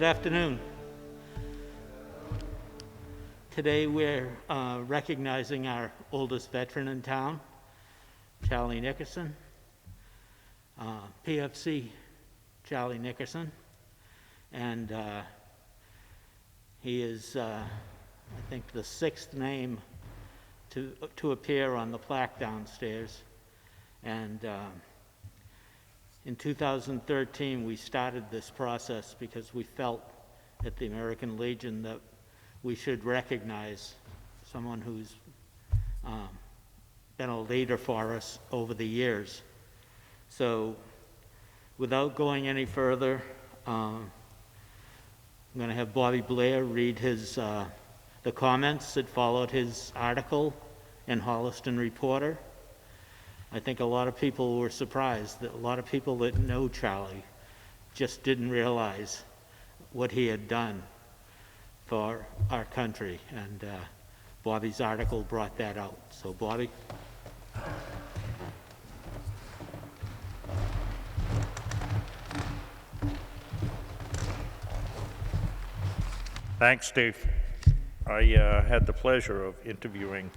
Good afternoon. Today we're recognizing our oldest veteran in town, Charlie Nickerson, PFC Charlie Nickerson, and he is, I think, the sixth name to appear on the plaque downstairs. And in 2013, we started this process because we felt at the American Legion that we should recognize someone who's been a leader for us over the years. So without going any further, I'm going to have Bobby Blair read the comments that followed his article in Holliston Reporter. I think a lot of people were surprised that a lot of people that know Charlie just didn't realize what he had done for our country, and Bobby's article brought that out. So Bobby. Thanks, Steve. I had the pleasure of interviewing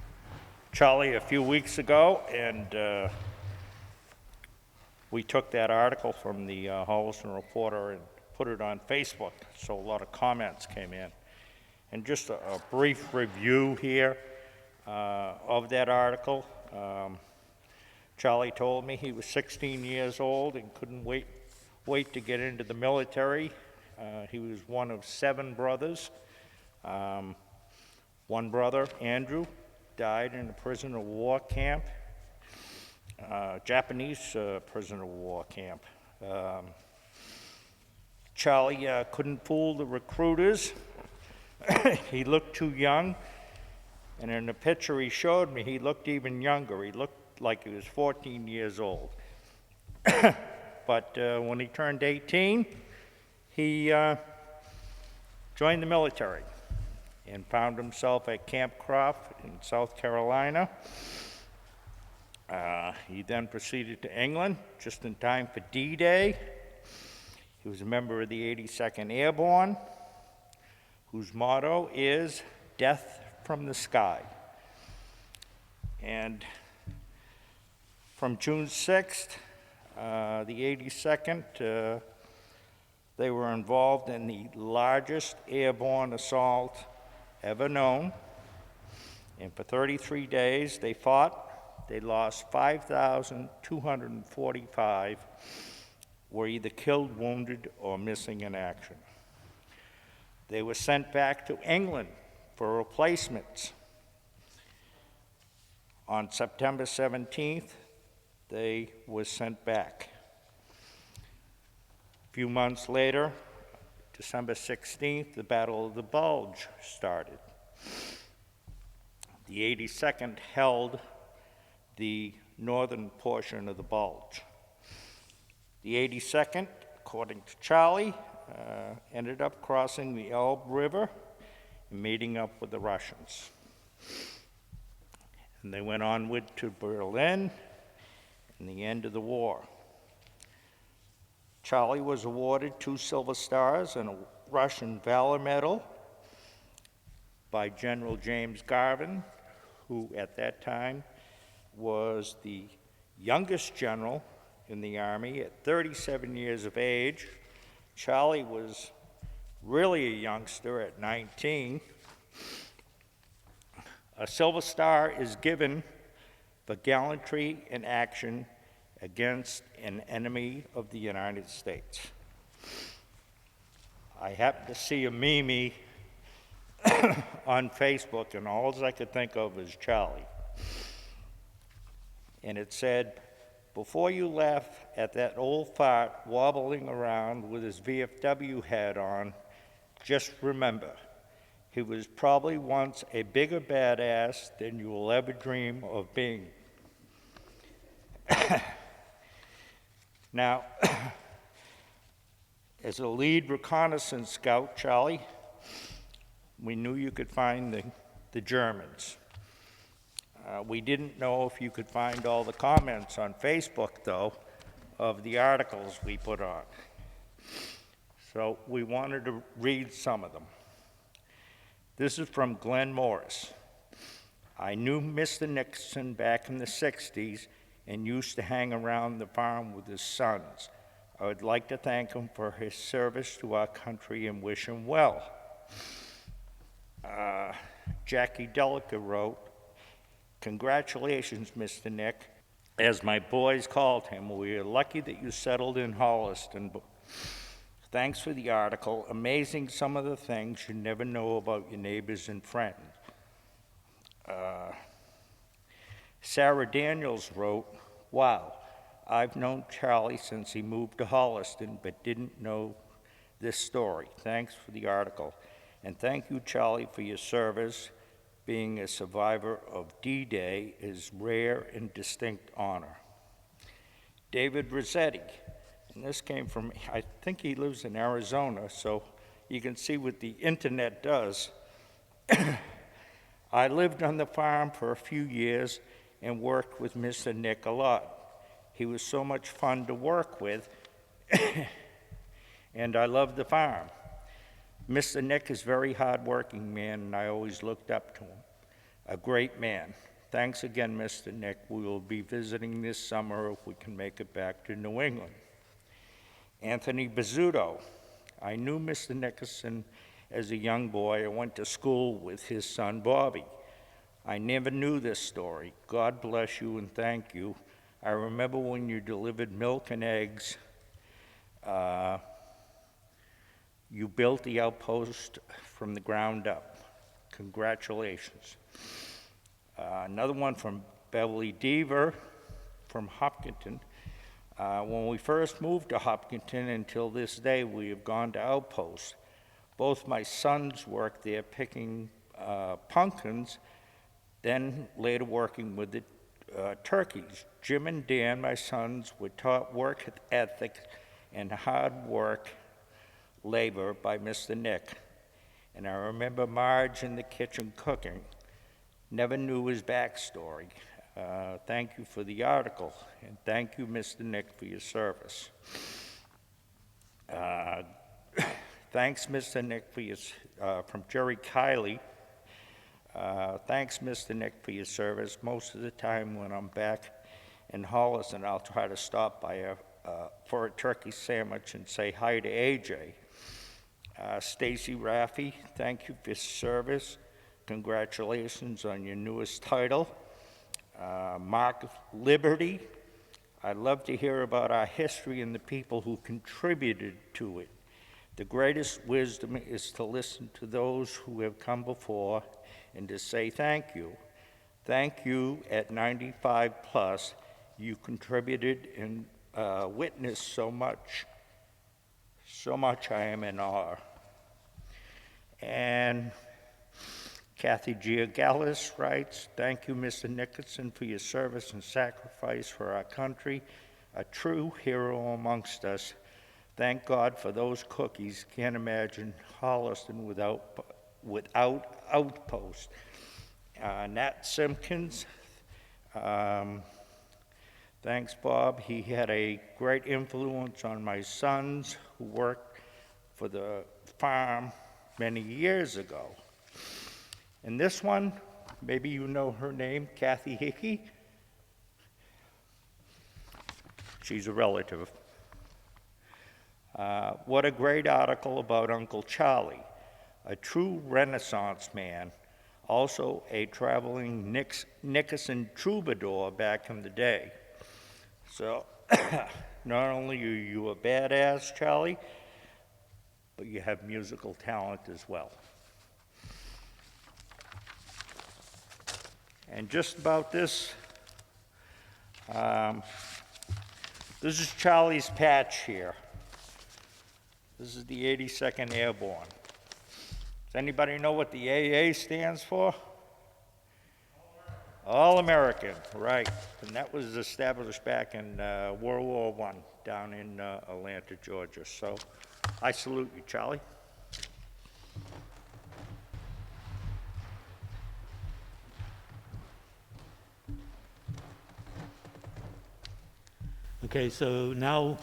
Charlie a few weeks ago, and we took that article from the Holliston Reporter and put it on Facebook, so a lot of comments came in. And just a brief review here of that article. Charlie told me he was 16 years old and couldn't wait to get into the military. He was one of 7 brothers. One brother, Andrew, died in a prisoner of war camp, Japanese prisoner of war camp. Charlie couldn't fool the recruiters. He looked too young, and in the picture he showed me, he looked even younger. He looked like he was 14 years old. But when he turned 18, he joined the military and found himself at Camp Croft in South Carolina. He then proceeded to England just in time for D-Day. He was a member of the 82nd Airborne, whose motto is "Death from the Sky." And from June 6th, the 82nd, they were involved in the largest airborne assault ever known. And for 33 days they fought. They lost 5,245, were either killed, wounded, or missing in action. They were sent back to England for replacements. On September 17th, they were sent back. A few months later, December 16th, the Battle of the Bulge started. The 82nd held the northern portion of the Bulge. The 82nd, according to Charlie, ended up crossing the Elbe River and meeting up with the Russians. And they went onward to Berlin and the end of the war. Charlie was awarded 2 Silver Stars and a Russian Valor Medal by General James Garvin, who at that time was the youngest general in the Army at 37 years of age. Charlie was really a youngster at 19. A Silver Star is given for gallantry in action against an enemy of the United States. I happened to see a meme on Facebook, and all I could think of is Charlie. And it said, "Before you laugh at that old fart wobbling around with his VFW hat on, just remember, he was probably once a bigger badass than you will ever dream of being." Now, as a lead reconnaissance scout, Charlie, we knew you could find the Germans. We didn't know if you could find all the comments on Facebook, though, of the articles we put on. So we wanted to read some of them. This is from Glenn Morris. I knew Mr. Nickerson back in the 60s and used to hang around the farm with his sons. I would like to thank him for his service to our country and wish him well. Jackie Delica wrote, congratulations, Mr. Nick. As my boys called him, we are lucky that you settled in Holliston. Thanks for the article. Amazing some of the things you never know about your neighbors and friends. Sarah Daniels wrote, wow, I've known Charlie since he moved to Holliston, but didn't know this story. Thanks for the article. And thank you, Charlie, for your service. Being a survivor of D-Day is rare and distinct honor. David Rossetti, and this came from, I think he lives in Arizona, so you can see what the internet does. I lived on the farm for a few years and worked with Mr. Nick a lot. He was so much fun to work with, and I loved the farm. Mr. Nick is a very hard-working man, and I always looked up to him. A great man. Thanks again, Mr. Nick. We will be visiting this summer if we can make it back to New England. Anthony Bizzuto. I knew Mr. Nickerson as a young boy. I went to school with his son, Bobby. I never knew this story. God bless you and thank you. I remember when you delivered milk and eggs, you built the outpost from the ground up. Congratulations. Another one from Beverly Deaver from Hopkins. When we first moved to Hopkins until this day, we have gone to outposts. Both my sons worked there picking pumpkins, then later working with the turkeys. Jim and Dan, my sons, were taught work ethic and hard work labor by Mr. Nick. And I remember Marge in the kitchen cooking. Never knew his backstory. Thank you for the article, and thank you, Mr. Nick, for your service. Thanks, Mr. Nick, for your, from Jerry Kiley. Thanks, Mr. Nick, for your service. Most of the time when I'm back in Holliston, I'll try to stop by for a turkey sandwich and say hi to AJ. Stacy Raffi, thank you for your service. Congratulations on your newest title. Mark Liberty, I'd love to hear about our history and the people who contributed to it. The greatest wisdom is to listen to those who have come before and to say thank you. Thank you at 95 plus. You contributed and witnessed so much. So much I am in awe. And Kathy Giagallis writes, thank you, Mr. Nickerson, for your service and sacrifice for our country, a true hero amongst us. Thank God for those cookies. Can't imagine Holliston without outpost. Nat Simpkins, thanks, Bob. He had a great influence on my sons who worked for the farm many years ago. And this one, maybe you know her name, Kathy Hickey. She's a relative. What a great article about Uncle Charlie, a true Renaissance man, also a traveling Nickerson troubadour back in the day. So, not only are you a badass, Charlie, but you have musical talent as well. And just about this, this is Charlie's patch here. This is the 82nd Airborne. Does anybody know what the AA stands for? All American, right. And that was established back in World War I down in Atlanta, Georgia. So I salute you, Charlie. Okay, so now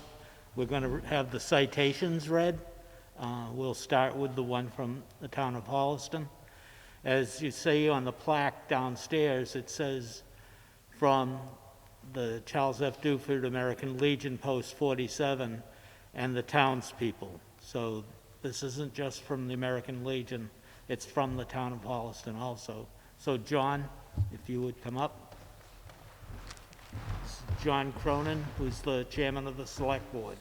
we're going to have the citations read. We'll start with the one from the town of Holliston. As you see on the plaque downstairs, it says from the Charles F. Duford American Legion Post 47 and the townspeople. So this isn't just from the American Legion, it's from the town of Holliston also. So John, if you would come up. This is John Cronin, who's the chairman of the select board.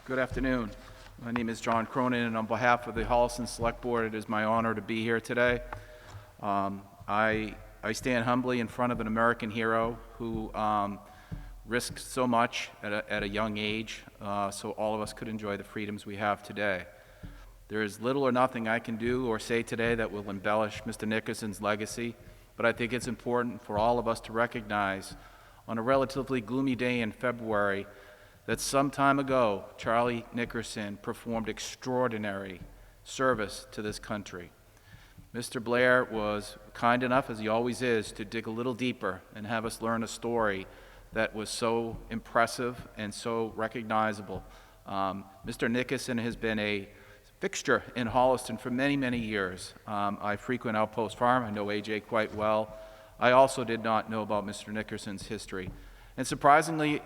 Good afternoon. My name is John Cronin, and on behalf of the Holliston Select Board, it is my honor to be here today. I stand humbly in front of an American hero who risked so much at a young age so all of us could enjoy the freedoms we have today. There is little or nothing I can do or say today that will embellish Mr. Nickerson's legacy, but I think it's important for all of us to recognize on a relatively gloomy day in February that some time ago, Charlie Nickerson performed extraordinary service to this country. Mr. Blair was kind enough, as he always is, to dig a little deeper and have us learn a story that was so impressive and so recognizable. Mr. Nickerson has been a fixture in Holliston for many, many years. I frequent Outpost Farm. I know AJ quite well. I also did not know about Mr. Nickerson's history. And surprisingly,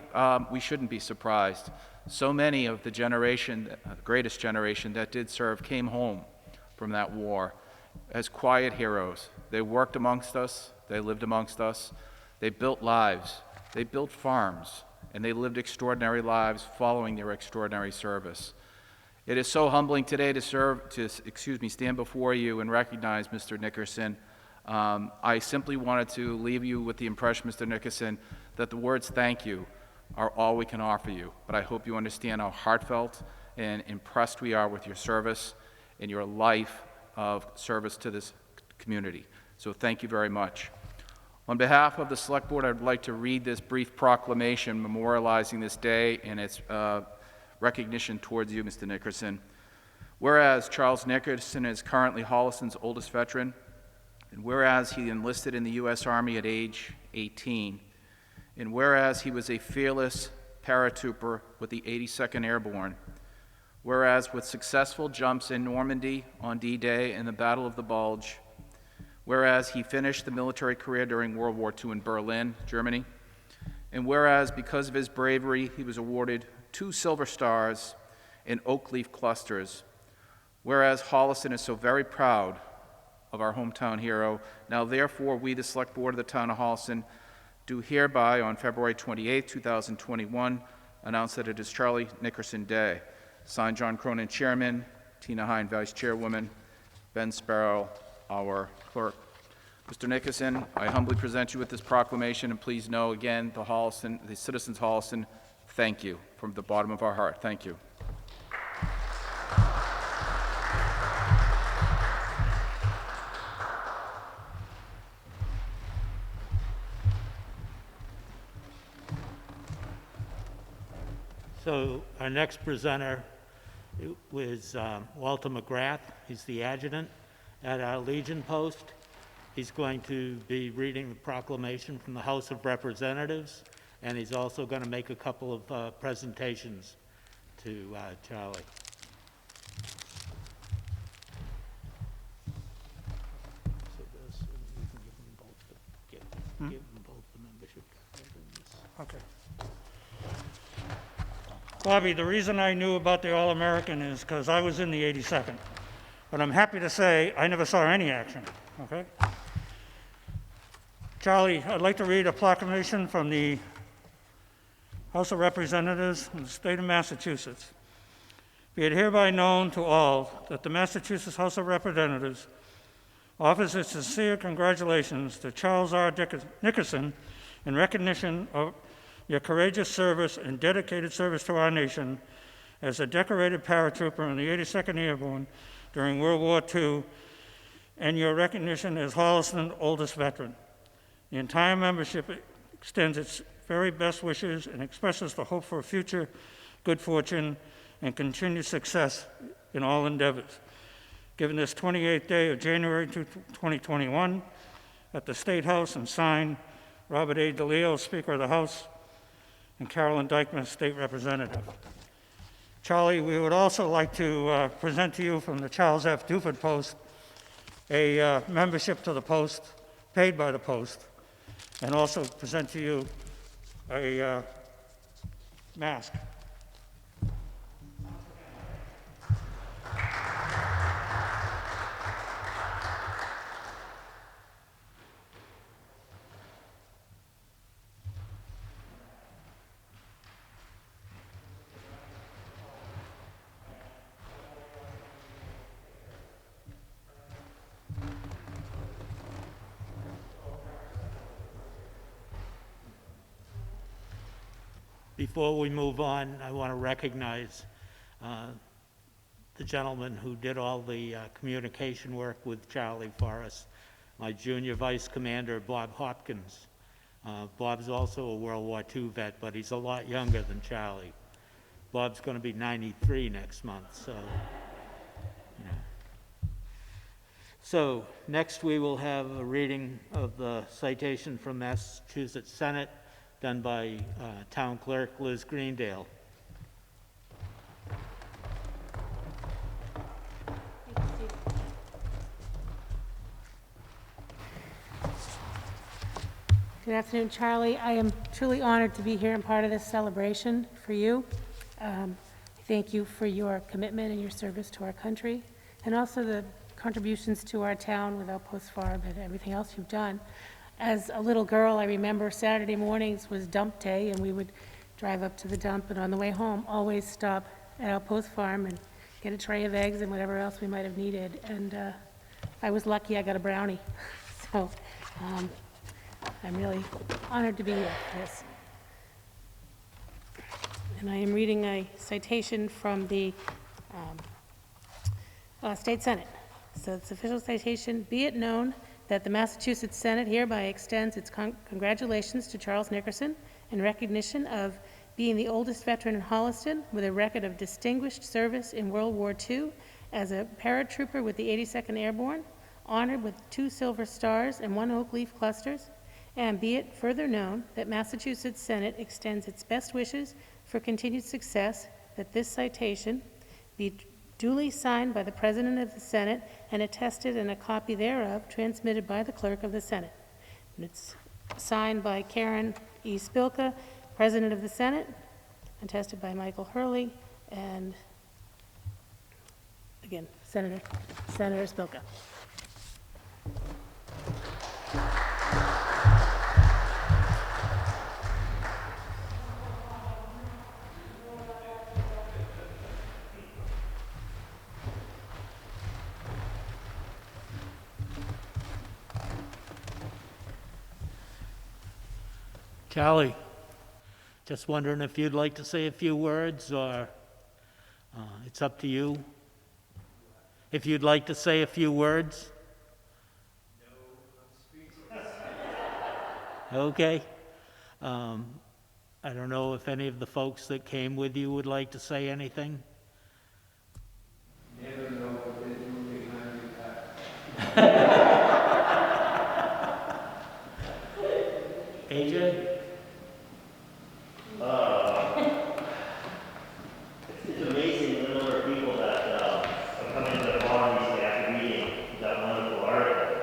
we shouldn't be surprised. So many of the generation, the greatest generation that did serve, came home from that war as quiet heroes. They worked amongst us, they lived amongst us, they built lives, they built farms, and they lived extraordinary lives following their extraordinary service. It is so humbling today to stand before you and recognize Mr. Nickerson. I simply wanted to leave you with the impression, Mr. Nickerson, that the words thank you are all we can offer you. But I hope you understand how heartfelt and impressed we are with your service and your life of service to this community. So thank you very much. On behalf of the Select Board, I'd like to read this brief proclamation memorializing this day and its recognition towards you, Mr. Nickerson. Whereas Charles Nickerson is currently Holliston's oldest veteran, and whereas he enlisted in the U.S. Army at age 18, and whereas he was a fearless paratrooper with the 82nd Airborne, whereas with successful jumps in Normandy on D-Day and the Battle of the Bulge, whereas he finished the military career during World War II in Berlin, Germany, and whereas because of his bravery he was awarded 2 Silver Stars and oak leaf clusters, whereas Holliston is so very proud of our hometown hero, now therefore we, the Select Board of the Town of Holliston, do hereby on February 28, 2021, announce that it is Charlie Nickerson Day. Signed, John Cronin, Chairman, Tina Hine, Vice Chairwoman, Ben Sparrow, our clerk. Mr. Nickerson, I humbly present you with this proclamation, and please know again, the citizens of Holliston, thank you from the bottom of our heart. Thank you. So our next presenter was Walter McGrath. He's the adjutant at our Legion post. He's going to be reading the proclamation from the House of Representatives, and he's also going to make a couple of presentations to Charlie. So this, you can give them both the membership card. Okay. Bobby, the reason I knew about the All-American is because I was in the 82nd. But I'm happy to say I never saw any action, okay? Charlie, I'd like to read a proclamation from the House of Representatives of the state of Massachusetts. Be it hereby known to all that the Massachusetts House of Representatives offers its sincere congratulations to Charles R. Nickerson in recognition of your courageous service and dedicated service to our nation as a decorated paratrooper in the 82nd Airborne during World War II, and your recognition as Holliston's oldest veteran. The entire membership extends its very best wishes and expresses the hope for future good fortune and continued success in all endeavors. Given this 28th day of January 2021, at the State House and sign Robert A. DeLeo, Speaker of the House, and Carolyn Dykeman, State Representative. Charlie, we would also like to present to you from the Charles F. Duford Post a membership to the Post, paid by the Post, and also present to you a mask. Before we move on, I want to recognize the gentleman who did all the communication work with Charlie for us, my junior vice commander, Bob Hopkins. Bob's also a World War II vet, but he's a lot younger than Charlie. Bob's going to be 93 next month, so, you know. So, next we will have a reading of the citation from Massachusetts Senate, done by Town Clerk Liz Greendale. Good afternoon, Charlie. I am truly honored to be here and part of this celebration for you. Thank you for your commitment and your service to our country, and also the contributions to our town with Outpost Farm and everything else you've done. As a little girl, I remember Saturday mornings was dump day, and we would drive up to the dump, and on the way home, always stop at Outpost Farm and get a tray of eggs and whatever else we might have needed. And I was lucky I got a brownie. So I'm really honored to be here for this. And I am reading a citation from the State Senate. So it's official citation: be it known that the Massachusetts Senate hereby extends its congratulations to Charles Nickerson in recognition of being the oldest veteran in Holliston with a record of distinguished service in World War II as a paratrooper with the 82nd Airborne, honored with 2 Silver Stars and 1 Oak Leaf Clusters, and be it further known that Massachusetts Senate extends its best wishes for continued success, that this citation be duly signed by the President of the Senate and attested, and a copy thereof transmitted by the Clerk of the Senate. And it's signed by Karen E. Spilka, President of the Senate, attested by Michael Hurley, and again, Senator Spilka. Charlie, just wondering if you'd like to say a few words, or it's up to you. If you'd like to say a few words. No, I'm speechless. Okay. I don't know if any of the folks that came with you would like to say anything. Never know what they do behind your back. AJ? It's amazing the number of people that have come into the forum recently after reading that wonderful article,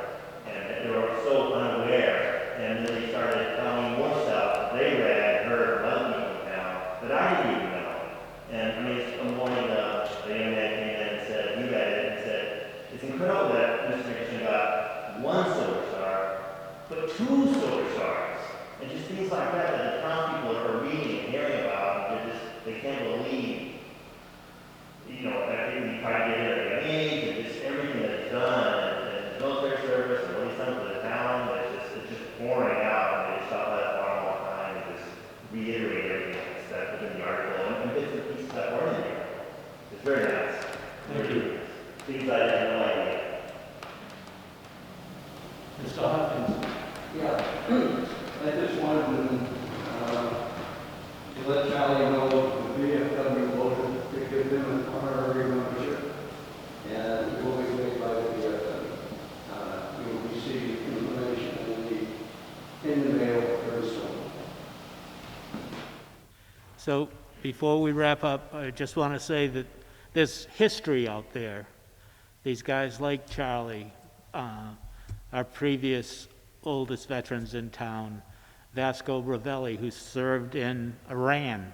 and they were so unaware, and then they started telling me more stuff that they read and heard from other people in town that I didn't even know. And I mean, it's one morning the young man came in and said, he read it and said, it's incredible that Mr. Nickerson got 1 Silver Star, but 2 Silver Stars. And just things like that the townspeople are reading and hearing about, and they can't believe, you know, everything you try to get in at a young age, and just everything that he's done, and military service, and what he's done for the town, it's just pouring out, and they just stop by that farm all the time, and just reiterate everything that's within the article, and bits and pieces that weren't in there. It's very nice. Thank you. Things I had no idea. Mr. Hopkins? Yeah, I just wanted to let Charlie know the VFW voted to give him an honorary membership, and he will be paid by the VFW. He will receive information So before we wrap up, I just want to say that there's history out there. These guys like Charlie, our previous oldest veterans in town, Vasco Ravelli, who served in Iran,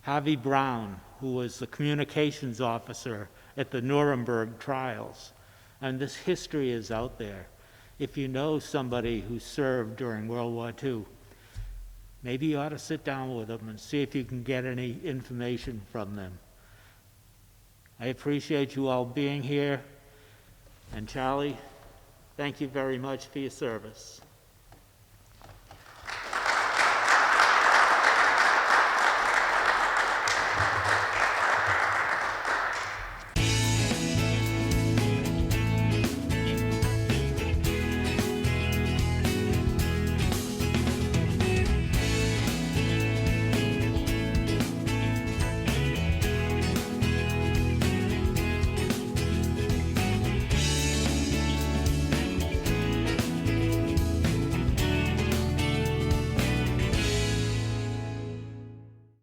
Harvey Brown, who was the communications officer at the Nuremberg trials. And this history is out there. If you know somebody who served during World War II, maybe you ought to sit down with them and see if you can get any information from them. I appreciate you all being here. And Charlie, thank you very much for your service.